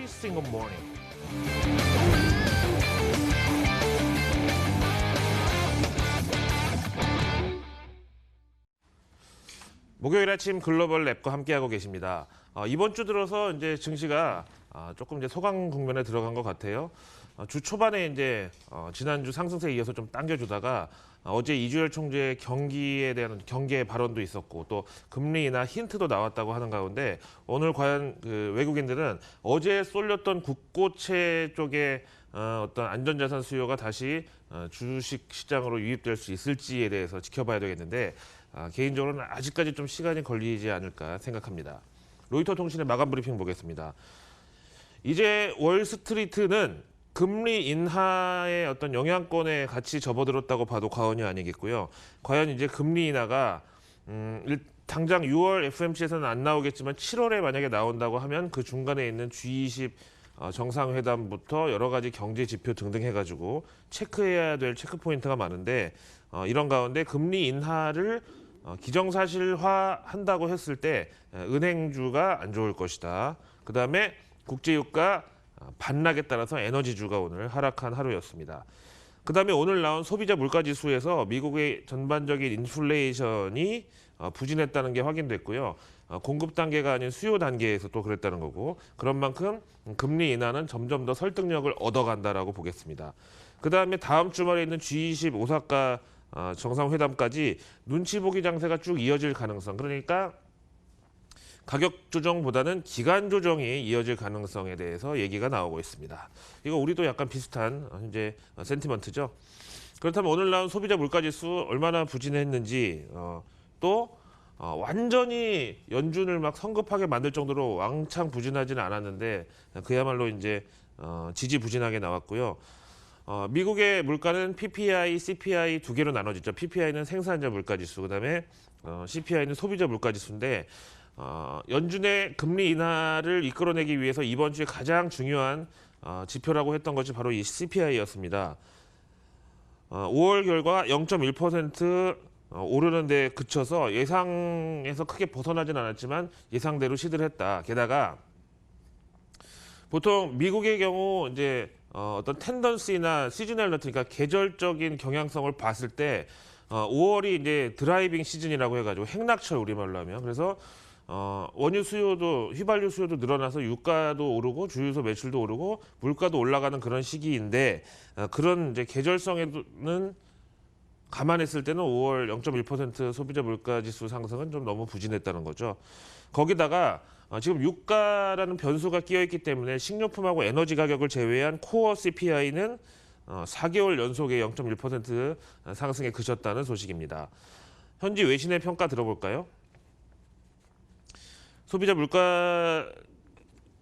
single morning. 목요일 아침 글로벌 랩과 함께하고 계십니다. 이번 주 들어서 이제 증시가 조금 이제 소강 국면에 들어간 것 같아요. 주 초반에 이제 지난주 상승세에 이어서 좀 당겨주다가 어제 이주열 총재의 경기에 대한 경계 발언도 있었고 또 금리 인하 힌트도 나왔다고 하는 가운데 오늘 과연 그 외국인들은 어제 쏠렸던 국고채 쪽에 어떤 안전자산 수요가 다시 주식 시장으로 유입될 수 있을지에 대해서 지켜봐야 되겠는데 개인적으로는 아직까지 좀 시간이 걸리지 않을까 생각합니다. 로이터 통신의 마감 브리핑 보겠습니다. 이제 월스트리트는 금리 인하의 어떤 영향권에 같이 접어들었다고 봐도 과언이 아니겠고요. 과연 이제 금리 인하가 당장 6월 FOMC에서는 안 나오겠지만 7월에 만약에 나온다고 하면 그 중간에 있는 G20 정상회담부터 여러 가지 경제 지표 등등 해가지고 체크해야 될 체크 포인트가 많은데 이런 가운데 금리 인하를 기정사실화한다고 했을 때 은행주가 안 좋을 것이다. 그다음에 국제유가 반락에 따라서 에너지주가 오늘 하락한 하루였습니다. 그다음에 오늘 나온 소비자 물가지수에서 미국의 전반적인 인플레이션이 부진했다는 게 확인됐고요. 공급 단계가 아닌 수요 단계에서 또 그랬다는 거고 그런 만큼 금리 인하는 점점 더 설득력을 얻어간다라고 보겠습니다. 그다음에 다음 주말에 있는 G20 오사카 정상회담까지 눈치 보기 장세가 쭉 이어질 가능성, 그러니까 가격 조정보다는 기간 조정이 이어질 가능성에 대해서 얘기가 나오고 있습니다. 이거 우리도 약간 비슷한 현재 센티먼트죠. 그렇다면 오늘 나온 소비자 물가지수 얼마나 부진했는지 또 완전히 연준을 막 성급하게 만들 정도로 왕창 부진하지는 않았는데 그야말로 이제 지지부진하게 나왔고요. 미국의 물가는 PPI, CPI 두 개로 나눠지죠. PPI는 생산자 물가지수, 그다음에 CPI는 소비자 물가지수인데 연준의 금리 인하를 이끌어내기 위해서 이번 주에 가장 중요한 지표라고 했던 것이 바로 이 CPI였습니다. 5월 결과 0.1% 오르는 데 그쳐서 예상에서 크게 벗어나진 않았지만 예상대로 시들했다. 게다가 보통 미국의 경우 이제 어떤 텐던시나 시즈널러티, 그러니까 계절적인 경향성을 봤을 때 5월이 이제 드라이빙 시즌이라고 해가지고 행락철 우리말로 하면, 그래서 원유 수요도 휘발유 수요도 늘어나서 유가도 오르고 주유소 매출도 오르고 물가도 올라가는 그런 시기인데 그런 이제 계절성에는 감안했을 때는 5월 0.1% 소비자 물가지수 상승은 좀 너무 부진했다는 거죠. 거기다가 지금 유가라는 변수가 끼어있기 때문에 식료품하고 에너지 가격을 제외한 코어 CPI는 4개월 연속의 0.1% 상승에 그쳤다는 소식입니다. 현지 외신의 평가 들어볼까요? 소비자 물가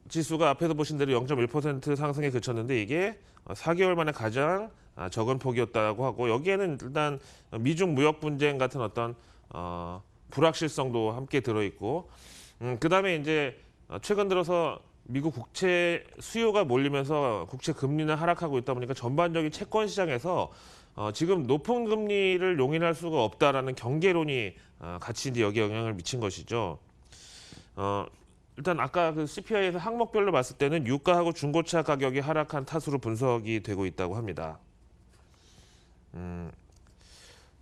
지수가 앞에서 보신 대로 0.1% 상승에 그쳤는데 이게 4개월 만에 가장 적은 폭이었다고 하고, 여기에는 일단 미중 무역 분쟁 같은 어떤 불확실성도 함께 들어있고, 그다음에 이제 최근 들어서 미국 국채 수요가 몰리면서 국채 금리는 하락하고 있다 보니까 전반적인 채권 시장에서 지금 높은 금리를 용인할 수가 없다라는 경계론이 같이 이제 여기 영향을 미친 것이죠. 일단 아까 그 CPI에서 항목별로 봤을 때는 유가하고 중고차 가격이 하락한 탓으로 분석이 되고 있다고 합니다.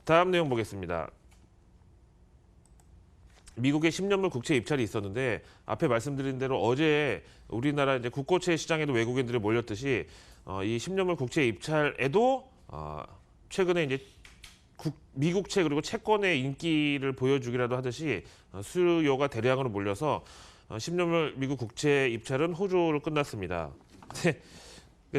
다음 내용 보겠습니다. 미국의 10년물 국채 입찰이 있었는데 앞에 말씀드린 대로 어제 우리나라 이제 국고채 시장에도 외국인들이 몰렸듯이 이 10년물 국채 입찰에도 최근에 이제 미국채 그리고 채권의 인기를 보여주기라도 하듯이 수요가 대량으로 몰려서 10년물 미국 국채 입찰은 호조로 끝났습니다.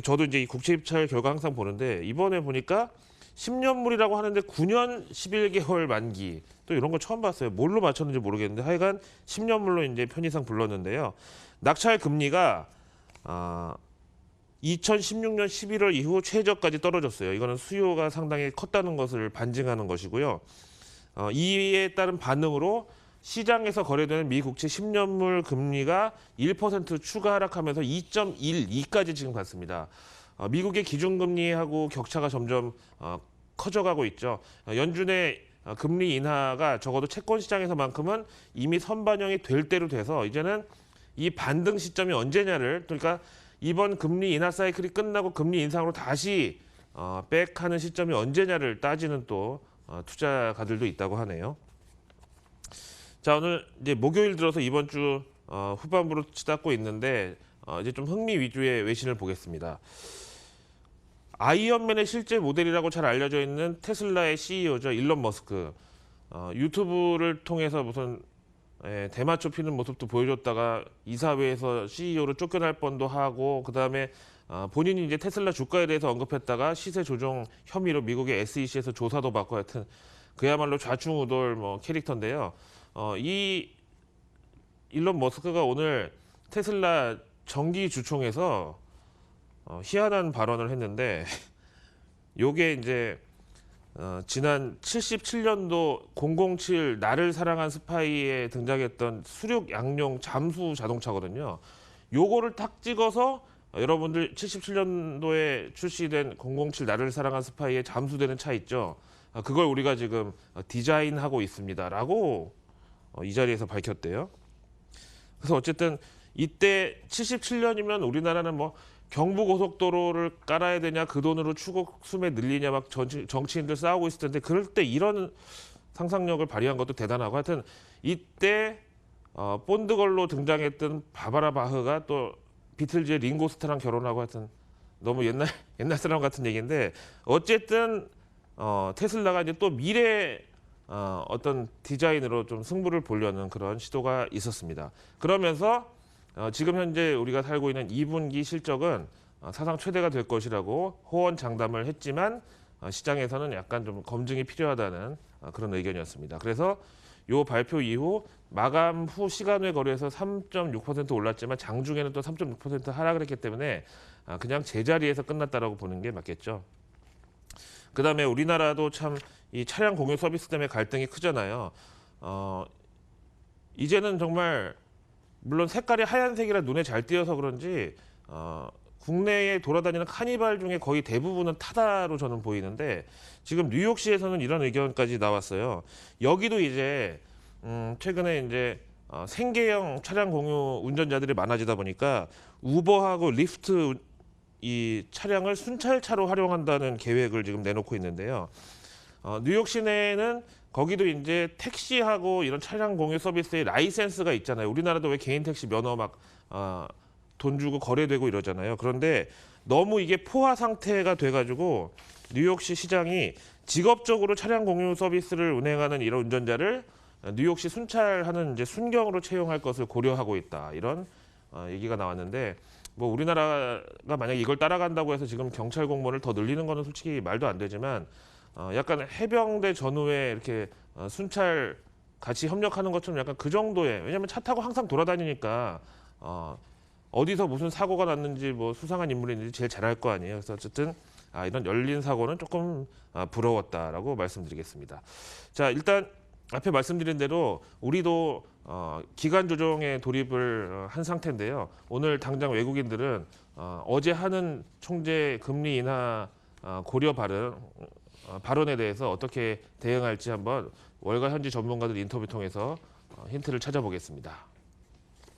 저도 이제 이 국채 입찰 결과 항상 보는데 이번에 보니까 10년물이라고 하는데 9년 11개월 만기, 또 이런 거 처음 봤어요. 뭘로 맞췄는지 모르겠는데 하여간 10년물로 이제 편의상 불렀는데요. 낙찰 금리가 2016년 11월 이후 최저까지 떨어졌어요. 이거는 수요가 상당히 컸다는 것을 반증하는 것이고요. 이에 따른 반응으로 시장에서 거래되는 미 국채 10년물 금리가 1% 추가 하락하면서 2.12까지 지금 갔습니다. 미국의 기준금리하고 격차가 점점 커져가고 있죠. 연준의 금리 인하가 적어도 채권 시장에서만큼은 이미 선반영이 될 대로 돼서 이제는 이 반등 시점이 언제냐를 그러니까 이번 금리 인하 사이클이 끝나고 금리 인상으로 다시 백하는 시점이 언제냐를 따지는 또 투자가들도 있다고 하네요. 자, 오늘 이제 목요일 들어서 이번 주 후반부로 치닫고 있는데 이제 좀 흥미 위주의 외신을 보겠습니다. 아이언맨의 실제 모델이라고 잘 알려져 있는 테슬라의 CEO죠. 일론 머스크. 유튜브를 통해서 무슨 대마초 피는 모습도 보여줬다가 이사회에서 CEO로 쫓겨날 뻔도 하고 그다음에 본인이 이제 테슬라 주가에 대해서 언급했다가 시세 조정 혐의로 미국의 SEC에서 조사도 받고 하여튼 그야말로 좌충우돌 뭐 캐릭터인데요. 이 일론 머스크가 오늘 테슬라 정기 주총에서 희한한 발언을 했는데 요게 이제 지난 77년도 007 나를 사랑한 스파이에 등장했던 수륙 양용 잠수 자동차거든요. 요거를 탁 찍어서 여러분들 77년도에 출시된 007 나를 사랑한 스파이에 잠수되는 차 있죠. 그걸 우리가 지금 디자인하고 있습니다라고 이 자리에서 밝혔대요. 그래서 어쨌든 이때 77년이면 우리나라는 뭐 경부고속도로를 깔아야 되냐 그 돈으로 추곡 수매 늘리냐 막 정치인들 싸우고 있을 텐데 그럴 때 이런 상상력을 발휘한 것도 대단하고 하여튼 이때 본드걸로 등장했던 바바라 바흐가 또 비틀즈의 링고스타랑 결혼하고 하여튼 너무 옛날 사람 같은 얘기인데 어쨌든 테슬라가 이제 또 미래 어떤 디자인으로 좀 승부를 보려는 그런 시도가 있었습니다. 그러면서 지금 현재 우리가 살고 있는 2분기 실적은 사상 최대가 될 것이라고 호언장담을 했지만 시장에서는 약간 좀 검증이 필요하다는 그런 의견이었습니다. 그래서 이 발표 이후 마감 후 시간외 거래에서 3.6% 올랐지만 장중에는 또 3.6% 하락을 했기 때문에 그냥 제자리에서 끝났다라고 보는 게 맞겠죠. 그다음에 우리나라도 참 이 차량 공유 서비스 때문에 갈등이 크잖아요. 이제는 정말 물론 색깔이 하얀색이라 눈에 잘 띄어서 그런지 국내에 돌아다니는 카니발 중에 거의 대부분은 타다로 저는 보이는데 지금 뉴욕시에서는 이런 의견까지 나왔어요. 여기도 이제 최근에 이제 생계형 차량 공유 운전자들이 많아지다 보니까 우버하고 리프트 이 차량을 순찰차로 활용한다는 계획을 지금 내놓고 있는데요. 뉴욕 시내에는 거기도 이제 택시하고 이런 차량 공유 서비스의 라이센스가 있잖아요. 우리나라도 왜 개인 택시 면허 막 돈 주고 거래되고 이러잖아요. 그런데 너무 이게 포화 상태가 돼가지고 뉴욕시 시장이 직업적으로 차량 공유 서비스를 운행하는 이런 운전자를 뉴욕시 순찰하는 이제 순경으로 채용할 것을 고려하고 있다. 이런 얘기가 나왔는데 뭐 우리나라가 만약 이걸 따라간다고 해서 지금 경찰 공무원을 더 늘리는 거는 솔직히 말도 안 되지만 약간 해병대 전후에 이렇게 순찰 같이 협력하는 것처럼 약간 그 정도의 왜냐하면 차 타고 항상 돌아다니니까 어디서 무슨 사고가 났는지 뭐 수상한 인물이 있는지 제일 잘 알 거 아니에요. 그래서 어쨌든 이런 열린 사고는 조금 부러웠다라고 말씀드리겠습니다. 자, 일단 앞에 말씀드린 대로 우리도 기간 조정에 돌입을 한 상태인데요. 오늘 당장 외국인들은 어제 하는 총재 금리 인하 고려 발언에 대해서 어떻게 대응할지 한번 월가 현지 전문가들 인터뷰 통해서 힌트를 찾아보겠습니다.